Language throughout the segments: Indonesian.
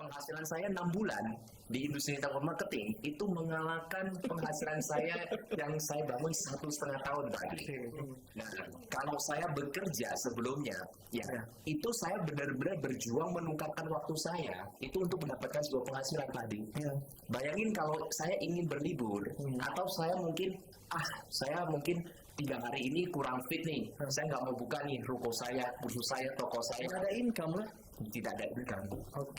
penghasilan saya 6 bulan di industri network marketing itu mengalahkan penghasilan saya yang saya bangun 1,5 tahun tadi. Nah, kalau saya bekerja sebelumnya, ya itu saya benar-benar berjuang menukarkan waktu saya itu untuk mendapatkan sebuah penghasilan tadi. Bayangin kalau saya ingin berlibur atau saya mungkin tiga hari ini kurang fit nih, saya nggak mau buka nih ruko saya, busuk saya, toko saya. Tidak ada income lah. Tidak ada income.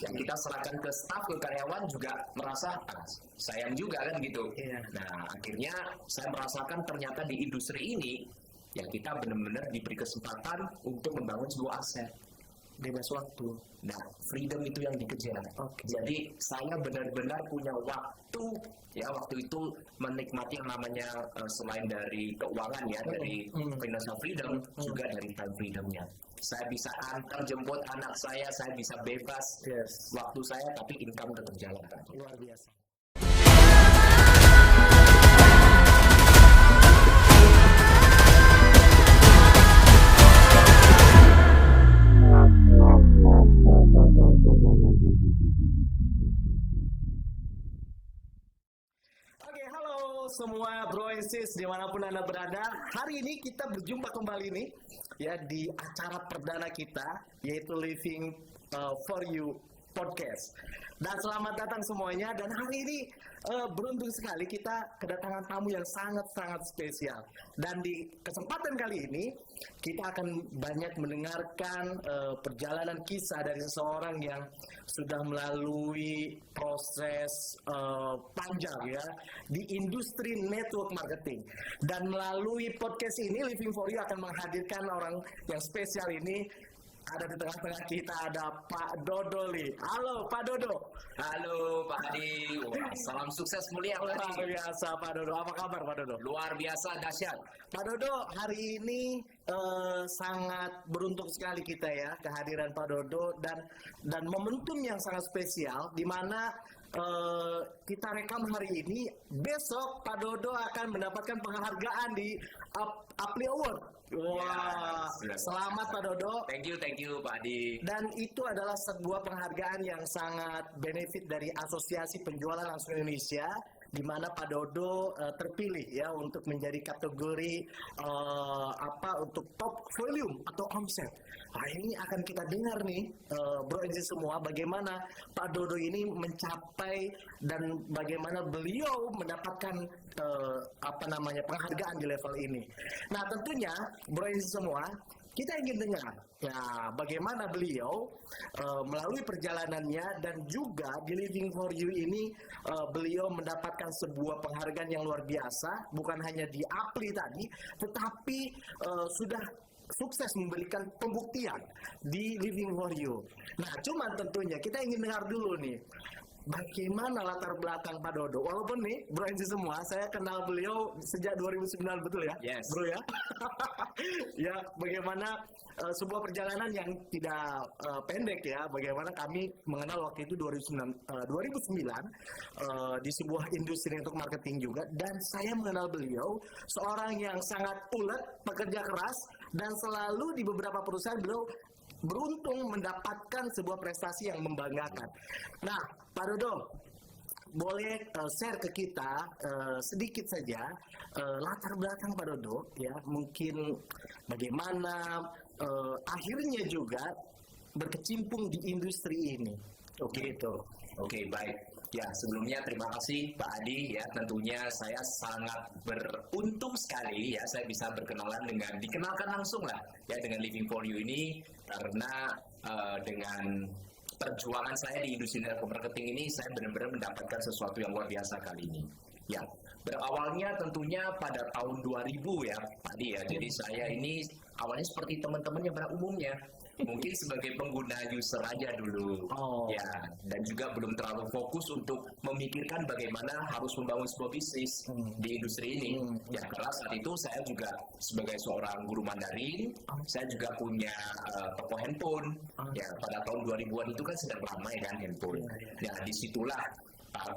Yang kita serahkan ke staf, ke karyawan juga merasa sayang juga kan gitu. Nah, akhirnya saya merasakan ternyata di industri ini ya kita benar-benar diberi kesempatan untuk membangun sebuah aset. Bebas waktu. Nah, freedom itu yang dikejar. Jadi saya benar-benar punya waktu itu menikmati yang namanya selain dari keuangan ya, dari financial freedom, juga dari time freedomnya. Saya bisa antar jemput anak saya bisa bebas waktu saya, tapi income tetap jalan. Luar biasa. Semua bro and sis dimanapun Anda berada, hari ini kita berjumpa kembali nih ya di acara perdana kita yaitu Living for You Podcast. Dan selamat datang semuanya, dan hari ini beruntung sekali kita kedatangan tamu yang sangat-sangat spesial. Dan di kesempatan kali ini kita akan banyak mendengarkan perjalanan kisah dari seseorang yang sudah melalui proses panjang ya di industri network marketing. Dan melalui podcast ini Living for You akan menghadirkan orang yang spesial ini. Ada di tengah-tengah kita ada Pak Dodo Lee. Halo Pak Dodo. Halo Pak Adi. Salam sukses mulia. Luar biasa Pak Dodo. Apa kabar Pak Dodo? Luar biasa dahsyat. Pak Dodo, hari ini sangat beruntung sekali kita ya kehadiran Pak Dodo dan momentum yang sangat spesial di mana kita rekam hari ini. Besok Pak Dodo akan mendapatkan penghargaan di Appli Award. Wah, selamat Pak Dodo. Thank you Pak Adi. Dan itu adalah sebuah penghargaan yang sangat benefit dari Asosiasi Penjualan Langsung Indonesia, di mana Pak Dodo terpilih ya untuk menjadi kategori untuk top volume atau omset. Nah, ini akan kita dengar nih bro and sis semua bagaimana Pak Dodo ini mencapai dan bagaimana beliau mendapatkan penghargaan di level ini. Nah, tentunya bro and sis semua kita ingin dengar ya bagaimana beliau melalui perjalanannya, dan juga di Living for You ini beliau mendapatkan sebuah penghargaan yang luar biasa, bukan hanya di Appli tadi, tetapi sudah sukses memberikan pembuktian di Living for You. Nah, cuman tentunya kita ingin dengar dulu nih bagaimana latar belakang Pak Dodo. Walaupun nih, bro and sis semua, saya kenal beliau sejak 2009, betul ya? Yes. Bro ya? Ya, bagaimana sebuah perjalanan yang tidak pendek ya. Bagaimana kami mengenal waktu itu 2009 di sebuah industri untuk marketing juga. Dan saya mengenal beliau, seorang yang sangat ulet, pekerja keras, dan selalu di beberapa perusahaan beliau beruntung mendapatkan sebuah prestasi yang membanggakan. Nah, Pak Dodo, boleh share ke kita sedikit saja latar belakang Pak Dodo, ya, mungkin bagaimana akhirnya juga berkecimpung di industri ini. Oke, baik. Ya, sebelumnya terima kasih Pak Adi ya, tentunya saya sangat beruntung sekali ya saya bisa dikenalkan langsung lah ya dengan Living for You ini, karena dengan perjuangan saya di industri network marketing ini saya benar-benar mendapatkan sesuatu yang luar biasa kali ini. Ya, berawalnya tentunya pada tahun 2000 ya Pak Adi ya. Jadi saya ini awalnya seperti teman-teman yang pada umumnya, mungkin sebagai pengguna user aja dulu, ya, dan juga belum terlalu fokus untuk memikirkan bagaimana harus membangun sebuah bisnis di industri ini. Ya, karena saat itu saya juga sebagai seorang guru Mandarin, saya juga punya toko handphone. Ya, pada tahun 2000-an itu kan sedang ramai kan handphone. Ya, disitulah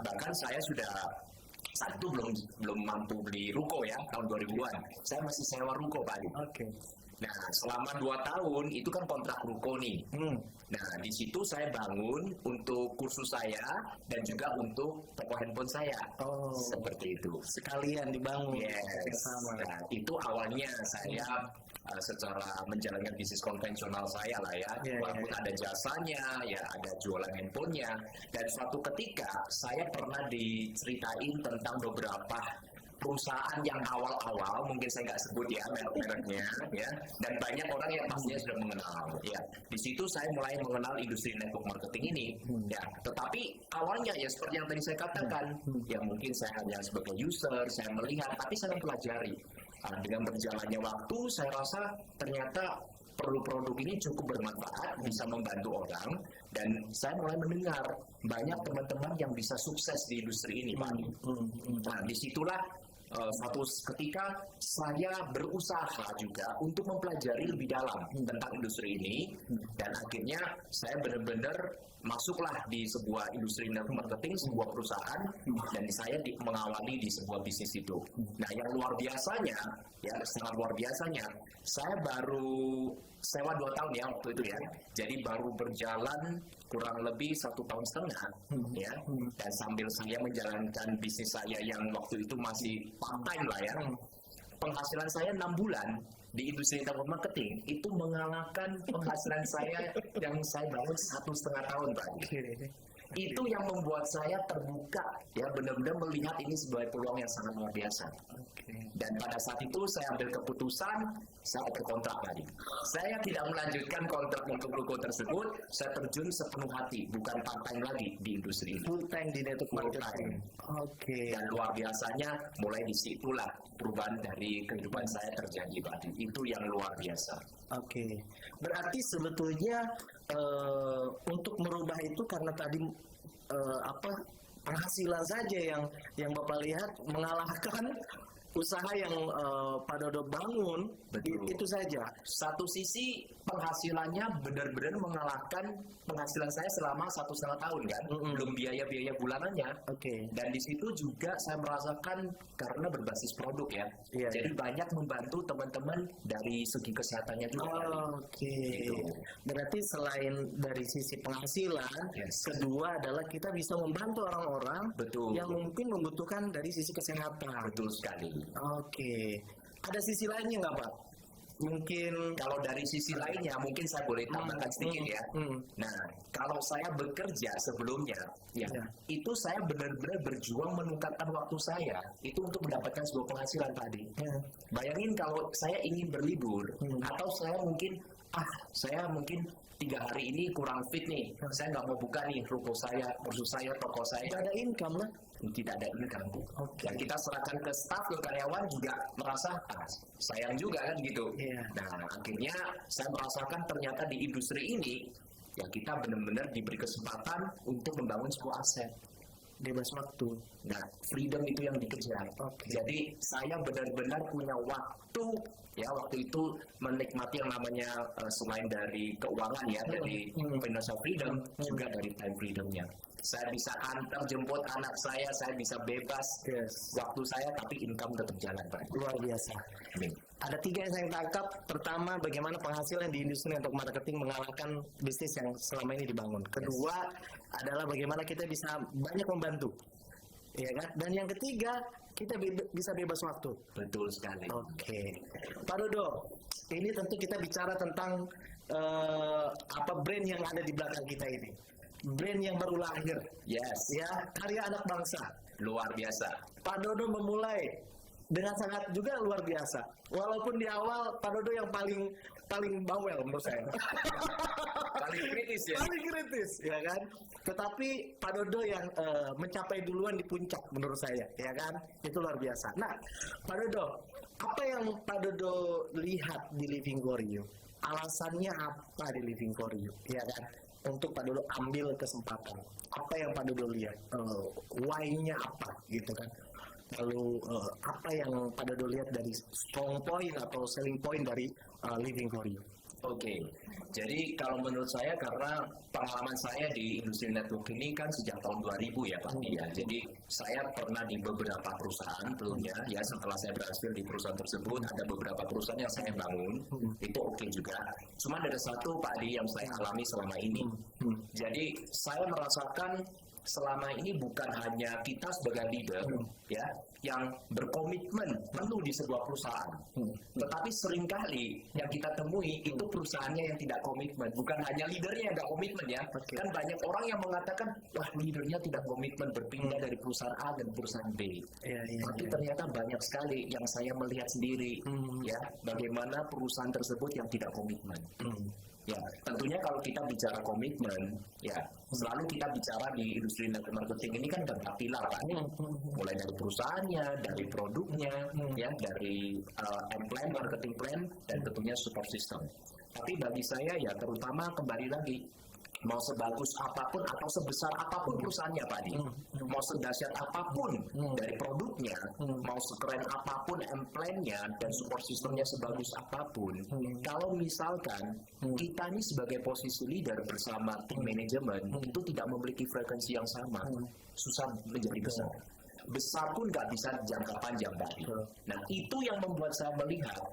bahkan saya sudah saat itu belum mampu beli ruko ya tahun 2000-an. Saya masih sewa ruko Pak. Nah, selama 2 tahun itu kan kontrak ruko nih. Nah, di situ saya bangun untuk kursus saya dan juga untuk toko handphone saya. Oh, Seperti itu. sekalian dibangun. Yes. Sama. Nah, itu awalnya saya secara menjalankan bisnis konvensional saya lah ya, walaupun ada jasanya, ya ada jualan handphonenya. Dan suatu ketika saya pernah diceritain tentang beberapa perusahaan yang awal-awal, mungkin saya nggak sebut ya merek-mereknya, ya, dan banyak orang yang pastinya sudah mengenal, ya. Di situ saya mulai mengenal industri network marketing ini, ya. Tetapi awalnya ya seperti yang tadi saya katakan, ya mungkin saya hanya sebagai user, saya melihat, tapi saya mempelajari. Dengan berjalannya waktu, saya rasa ternyata produk ini cukup bermanfaat, bisa membantu orang, dan saya mulai mendengar banyak teman-teman yang bisa sukses di industri ini, Pak. Nah, disitulah suatu ketika saya berusaha juga untuk mempelajari lebih dalam tentang industri ini, dan akhirnya saya benar-benar masuklah di sebuah industri network marketing, sebuah perusahaan, dan saya mengawali di sebuah bisnis itu. Nah, yang luar biasanya, ya sangat luar biasanya, saya baru sewa 2 tahun ya waktu itu ya, jadi baru berjalan kurang lebih 1,5 tahun ya, dan sambil saya menjalankan bisnis saya yang waktu itu masih part time lah ya, penghasilan saya 6 bulan di industri network marketing itu mengalahkan penghasilan saya yang saya bangun 1,5 tahun Pak. Itu yang membuat saya terbuka ya, benar-benar melihat ini sebagai peluang yang sangat luar biasa. Dan pada saat itu saya ambil keputusan, saya oper kontrak lagi. Saya tidak melanjutkan kontrak untuk ruko tersebut, saya terjun sepenuh hati, bukan part time lagi di industri ini. Full time di network marketing. Dan luar biasanya mulai disitulah perubahan dari kehidupan saya terjadi Pak. Itu yang luar biasa. Berarti sebetulnya untuk merubah itu karena tadi penghasilan saja yang Bapak lihat mengalahkan usaha yang Pak Dodo bangun. Itu saja. Satu sisi penghasilannya benar-benar mengalahkan penghasilan saya selama 1,5 tahun kan, belum biaya-biaya bulanannya. Dan di situ juga saya merasakan karena berbasis produk ya, jadi banyak membantu teman-teman dari segi kesehatannya juga. Gitu. Berarti selain dari sisi penghasilan, kedua adalah kita bisa membantu orang-orang yang mungkin membutuhkan dari sisi kesehatan. Betul sekali. Ada sisi lainnya nggak Pak? Mungkin kalau dari sisi lainnya mungkin saya boleh tambahkan sedikit ya. Nah, kalau saya bekerja sebelumnya, itu saya benar-benar berjuang menukarkan waktu saya itu untuk mendapatkan sebuah penghasilan tadi. Bayangin kalau saya ingin berlibur atau saya mungkin saya 3 hari ini kurang fit nih, saya nggak mau buka nih ruko saya, kursus saya, toko saya. Tidak ada income lah. Tidak ada income. Dan kita serahkan ke staff, ke karyawan juga merasa sayang juga kan gitu. Nah, akhirnya saya merasakan ternyata di industri ini ya kita benar-benar diberi kesempatan untuk membangun sebuah aset. Bebas waktu. Nah, freedom itu yang dikejar. Jadi saya benar-benar punya waktu ya, waktu itu menikmati yang namanya selain dari keuangan ya, dari financial freedom, juga dari time freedomnya. Saya bisa antar jemput anak saya bisa bebas waktu saya, tapi income tetap jalan Pak. Luar biasa. Ada 3 yang saya tangkap. Pertama, bagaimana penghasilan di industri network marketing mengalahkan bisnis yang selama ini dibangun. Kedua adalah bagaimana kita bisa banyak membantu, ya kan? Dan yang ketiga, kita bisa bebas waktu. Betul sekali. Pak Dodo, ini tentu kita bicara tentang brand yang ada di belakang kita ini. Brand yang baru lahir. Ya, karya anak bangsa. Luar biasa. Pak Dodo memulai dengan sangat juga luar biasa. Walaupun di awal Pak Dodo yang paling bawel menurut saya. Paling kritis ya. Paling kritis, ya kan? Tetapi Pak Dodo yang mencapai duluan di puncak menurut saya, ya kan? Itu luar biasa. Nah, Pak Dodo, apa yang Pak Dodo lihat di Living for You? Alasannya apa di Living for You, ya kan? Untuk Pak Dodo ambil kesempatan. Apa yang Pak Dodo lihat? Why-nya apa, gitu kan? Lalu apa yang Pak Dodo lihat dari strong point atau selling point dari Living for You? Oke, jadi kalau menurut saya karena pengalaman saya di industri network ini kan sejak tahun 2000 ya Pak ya. Jadi saya pernah di beberapa perusahaan sebelumnya ya, setelah saya berhasil di perusahaan tersebut ada beberapa perusahaan yang saya bangun itu oke juga. Cuma ada satu Pak Adi yang saya alami selama ini. Jadi saya merasakan selama ini bukan hanya kita sebagai leader ya yang berkomitmen penuh di sebuah perusahaan, tetapi seringkali yang kita temui itu perusahaannya yang tidak komitmen, bukan hanya leadernya yang tidak komitmen ya. Kan banyak orang yang mengatakan wah leadernya tidak komitmen berpindah dari perusahaan A dan perusahaan B. Tapi ternyata banyak sekali yang saya melihat sendiri ya bagaimana perusahaan tersebut yang tidak komitmen. Ya, tentunya kalau kita bicara komitmen, ya selalu kita bicara di industri network marketing ini kan ada 4 pilar Pak. Mulai dari perusahaannya, dari produknya, ya, dari plan, marketing plan, dan tentunya support system. Tapi bagi saya ya terutama kembali lagi mau sebagus apapun atau sebesar apapun perusahaannya Pak Adi, mau sedahsyat apapun dari produknya, mau sekeren apapun plan-nya dan support systemnya sebagus apapun, kalau misalkan kita ini sebagai posisi leader bersama tim manajemen itu tidak memiliki frekuensi yang sama, susah menjadi besar. Besar pun nggak bisa jangka panjang Pak Adi. Nah itu yang membuat saya melihat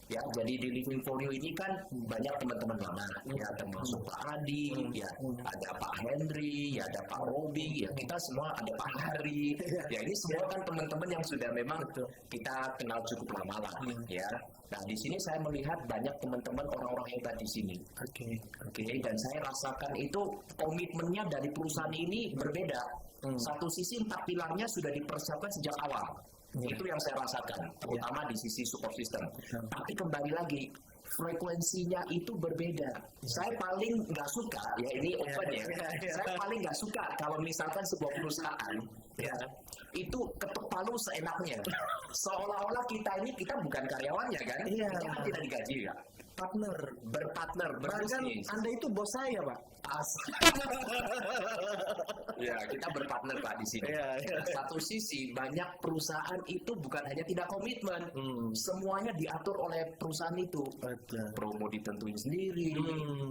ya, jadi di Living for You ini kan banyak teman-teman lama, ya termasuk Pak Adi, ya ada Pak Henry, ya ada Pak Robi, ya kita semua ada Pak Hari, ya ini semua kan teman-teman yang sudah memang kita kenal cukup lama lah, ya. Nah di sini saya melihat banyak teman-teman orang-orang hebat di sini. Oke, dan saya rasakan itu komitmennya dari perusahaan ini berbeda. Satu sisi 4 pilarnya sudah dipersiapkan sejak awal. Itu yang saya rasakan, terutama di sisi support system. Tapi kembali lagi, frekuensinya itu berbeda. Saya paling nggak suka, ya ini open ya, saya paling nggak suka kalau misalkan sebuah perusahaan, ya, itu ketuk palu seenaknya. Seolah-olah kita bukan karyawannya kan, kita kan tidak digaji ya. Berpartner, berbisnis. Anda itu bos saya Pak. Ya, kita berpartner Pak di sini. Satu sisi banyak perusahaan itu bukan hanya tidak komitmen, semuanya diatur oleh perusahaan itu. Promo ditentuin sendiri,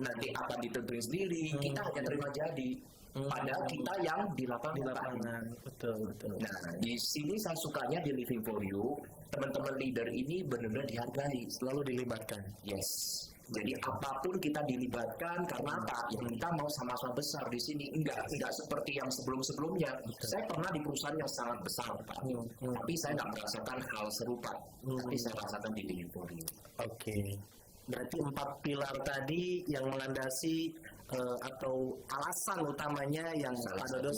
nanti apa ditentuin sendiri, kita hanya terima jadi. Padahal kita yang di lapangan. Betul. Nah, di sini saya sukanya di Living for You, teman-teman leader ini benar-benar dihargai, Selalu dilibatkan. yes. Jadi apapun kita dilibatkan karena apa? Ya kita mau sama-sama besar di sini. Enggak seperti yang sebelum-sebelumnya. Saya pernah di perusahaan yang sangat besar, Pak. Tapi saya nggak merasakan hal serupa. Tapi saya rasakan di Living for You. Oke. Berarti 4 pilar tadi yang melandasi atau alasan utamanya yang Pak Dodo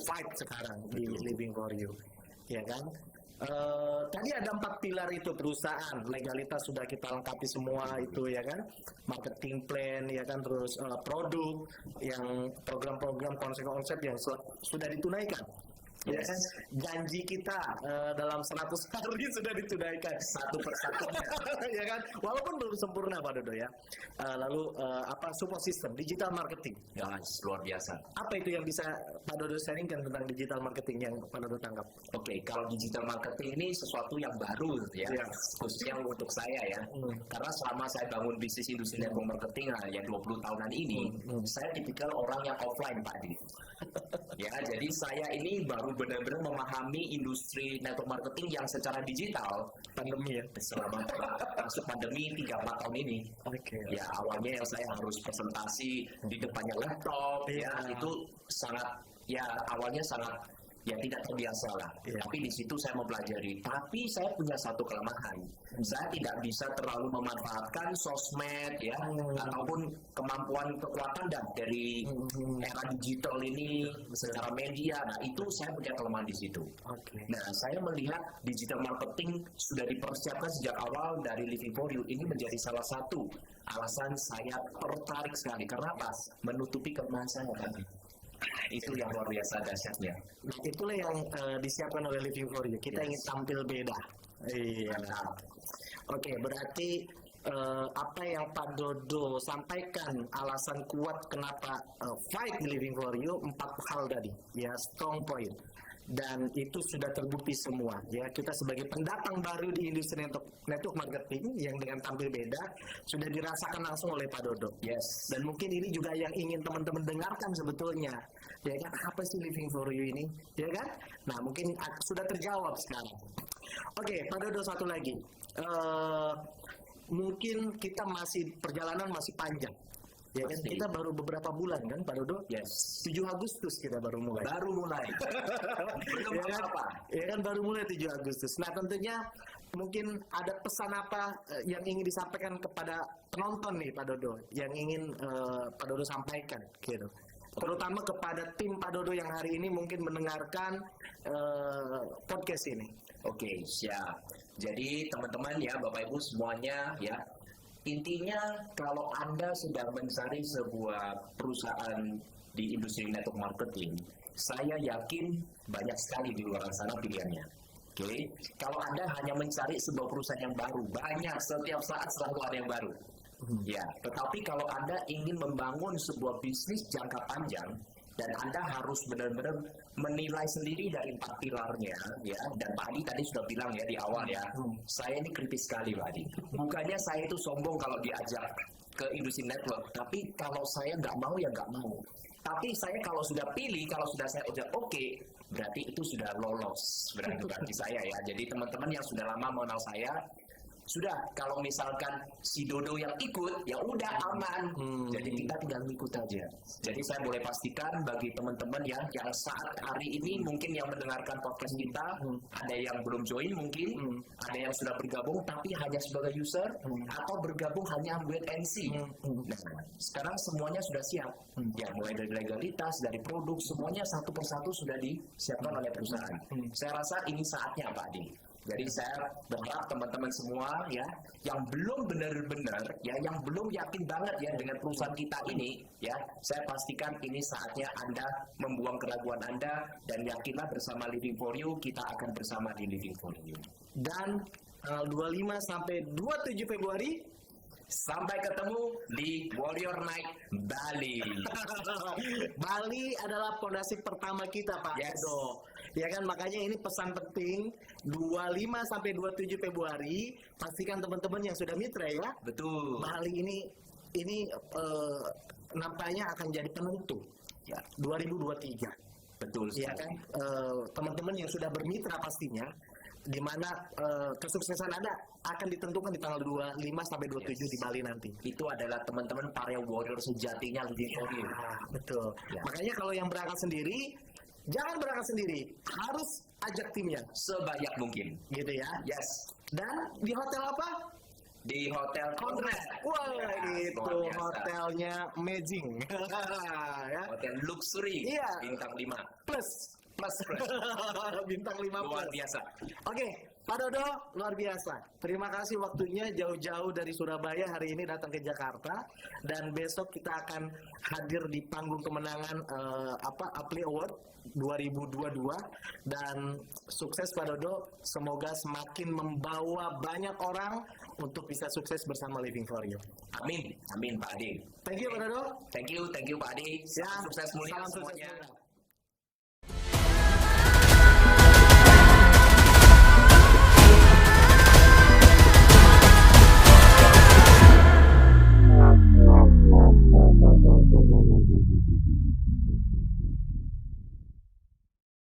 fight sekarang di Living for You, ya kan? Tadi ada 4 pilar itu, perusahaan, legalitas sudah kita lengkapi semua itu ya kan, marketing plan ya kan, terus produk, yang program-program konsep-konsep yang sudah ditunaikan. Ya kan, janji kita dalam 100 hari sudah ditunaikan satu persatunya, ya kan, walaupun belum sempurna Pak Dodo ya. Lalu support system, digital marketing, Ya, luar biasa. apa itu yang bisa Pak Dodo sharingkan tentang digital marketing yang Pak Dodo tangkap? Oke, kalau digital marketing ini sesuatu yang baru ya, khususnya untuk saya ya. Karena selama saya bangun bisnis industri network marketing ya 20 tahunan ini, saya tipikal orang yang offline Pak Di. Ya, jadi saya ini baru benar-benar memahami industri network marketing yang secara digital Pandemi ya. selama masuk pandemi 3-4 tahun ini. Ya, awalnya yang saya harus presentasi di depannya laptop ya, itu sangat ya awalnya sangat ya tidak terbiasa lah. Tapi di situ saya mempelajari. Tapi saya punya satu kelemahan. Saya tidak bisa terlalu memanfaatkan sosmed ya, ataupun kekuatan dari era digital ini secara media. Nah itu saya punya kelemahan di situ. Nah saya melihat digital marketing sudah dipersiapkan sejak awal dari Living for You ini menjadi salah satu alasan saya tertarik sekali. Karena apa? Menutupi kelemahan saya kan. Itu yang luar biasa dahsyatnya. Nah, itulah yang disiapkan oleh Living for You. Kita ingin tampil beda. Iya. Oke, berarti apa yang Pak Dodo sampaikan alasan kuat kenapa fight di Living for You 4 hal tadi, ya strong point. dan itu sudah terbukti semua ya. Kita sebagai pendatang baru di industri network marketing yang dengan tampil beda sudah dirasakan langsung oleh Pak Dodo. Yes. Dan mungkin ini juga yang ingin teman-teman dengarkan sebetulnya, ya kan, apa sih Living for You ini, ya kan? Nah mungkin sudah terjawab sekarang. Oke, Pak Dodo, satu lagi, mungkin kita perjalanan masih panjang. Ya kan, Pasti. kita baru beberapa bulan kan Pak Dodo? Yes. 7 Agustus kita baru mulai. Baru mulai. Belum Ya kan? apa-apa. Ya kan, baru mulai 7 Agustus. Nah tentunya mungkin ada pesan apa yang ingin disampaikan kepada penonton nih Pak Dodo, yang ingin Pak Dodo sampaikan gitu. Terutama kepada tim Pak Dodo yang hari ini mungkin mendengarkan podcast ini. Oke, siap. Jadi teman-teman ya, Bapak Ibu semuanya ya, intinya kalau Anda sedang mencari sebuah perusahaan di industri network marketing, saya yakin banyak sekali di luar sana pilihannya. Oke, kalau Anda hanya mencari sebuah perusahaan yang baru, banyak, setiap saat selalu ada yang baru. Ya, tetapi kalau Anda ingin membangun sebuah bisnis jangka panjang, dan Anda harus benar-benar menilai sendiri dari 4 pilarnya, ya. Dan Pak Adi tadi sudah bilang ya di awal ya, saya ini kritis sekali Pak Adi. Bukannya saya itu sombong kalau diajak ke industri network, tapi kalau saya nggak mau ya nggak mau. Tapi saya kalau sudah pilih, kalau sudah saya udah oke, berarti itu sudah lolos berarti bagi saya ya. Jadi teman-teman yang sudah lama mengenal saya, sudah kalau misalkan si Dodo yang ikut ya udah aman. Jadi kita tinggal ikut aja. Jadi saya boleh pastikan bagi teman-teman ya yang saat hari ini mungkin yang mendengarkan podcast kita, ada yang belum join mungkin, ada yang sudah bergabung tapi hanya sebagai user, atau bergabung hanya wait and see. Nah, sekarang semuanya sudah siap. Ya, mulai dari legalitas, dari produk, semuanya satu persatu sudah disiapkan oleh perusahaan. Saya rasa ini saatnya Pak Adi. Jadi saya berharap teman-teman semua ya yang belum benar-benar ya, yang belum yakin banget ya dengan perusahaan kita ini ya, saya pastikan ini saatnya Anda membuang keraguan Anda dan yakinlah bersama Living for You, kita akan bersama di Living for You. Dan tanggal 25 sampai 27 Februari sampai ketemu di Warrior Night Bali. Bali adalah fondasi pertama kita Pak Yes. Dodo. Ya kan, makanya ini pesan penting 25 sampai 27 Februari, pastikan teman-teman yang sudah mitra ya. Betul. Bali ini nampaknya akan jadi penentu ya 2023. Betul Ya sekali. kan, teman-teman yang sudah bermitra pastinya, di mana kesuksesan Anda akan ditentukan di tanggal 25 sampai 27 di Bali nanti. Itu adalah teman-teman para warrior sejatinya Living for You. Betul. Ya. Makanya kalau yang berangkat sendiri, jangan berangkat sendiri, harus ajak timnya, Sebanyak mungkin. gitu ya. Yes. Dan di hotel apa? Di Hotel Conrad. Wah, Ya, itu luar biasa. hotelnya amazing. Ya. Hotel luxury. Iya. Bintang 5. Plus bintang 5 Luar plus. biasa. Oke, Pak Dodo, luar biasa. Terima kasih waktunya jauh-jauh dari Surabaya hari ini datang ke Jakarta, dan besok kita akan hadir di panggung kemenangan Apli Award 2022, dan sukses Pak Dodo, semoga semakin membawa banyak orang untuk bisa sukses bersama Living for You. Amin. Amin Pak Adi. Thank you Pak Dodo. Thank you Pak Adi. Ya, Salam sukses mulia salam sukses semuanya. mulia.